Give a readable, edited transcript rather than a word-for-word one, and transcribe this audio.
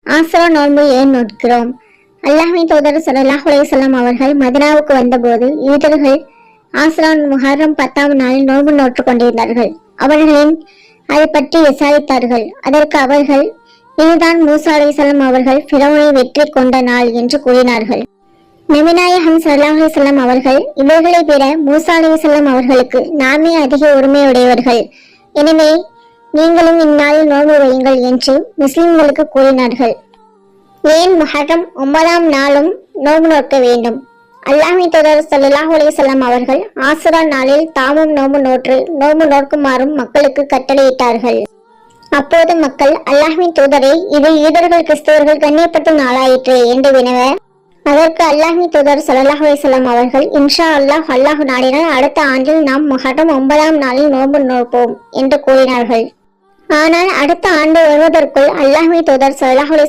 ஆசுரா நோன்பு ஏன் நோக்கிறோம்? அல்லாஹ்வின் தூதர் ஸல்லல்லாஹு அலைஹி வஸல்லம் அவர்கள் மதீனாவுக்கு வந்தபோது யூதர்கள் ஆசுரா முஹர்ரம் 10ஆம் நாளில் நோன்பு நோற்றுக் கொண்டிருந்தார்கள். அவர்களின் அதை பற்றி விசாரித்தார்கள். அதற்கு அவர்கள், இதுதான் மூசா அலைஹிஸ்ஸலாம் அவர்கள் ஃபிரௌனை வெற்றி கொண்ட நாள் என்று கூறினார்கள். நபிநாயகம் ஸல்லல்லாஹு அலைஹி வஸல்லம் அவர்கள், இவர்களை விட மூசா அலைஹிஸ்ஸலாம் அவர்களுக்கு நாமே அதிக உரிமையுடையவர்கள், எனவே நீங்களும் இந்நாளில் நோன்பு வையுங்கள் என்று முஸ்லிம்களுக்கு கூறினார்கள். ஏன் முஹர்ரம் 9ஆம் நாளும் நோன்பு நோக்க வேண்டும்? அல்லாஹ்வின் தூதர் ஸல்லல்லாஹு அலைஹி வஸல்லம் அவர்கள் ஆசுரா நாளில் தாமும் நோன்பு நோக்குமாறும் மக்களுக்கு கட்டளையிட்டார்கள். அப்போது மக்கள் அல்லாஹ்வின் தூதரை, இது யூதர்கள் கிறிஸ்தவர்கள் கண்ணியப்பட்ட நாளாயிற்று என்று வினவ, அதற்கு அல்லாஹ்வின் தூதர் ஸல்லல்லாஹு அலைஹி வஸல்லம் அவர்கள், இன்ஷா அல்லாஹ், அல்லாஹ் நாடினால் அடுத்த ஆண்டில் நாம் முஹர்ரம் 9ஆம் நாளில் நோன்பு நோப்போம் என்று கூறினார்கள். ஆனால் அடுத்த ஆண்டு வருவதற்குள் அல்லாஹ்வின் தூதர் ஸல்லல்லாஹு அலைஹி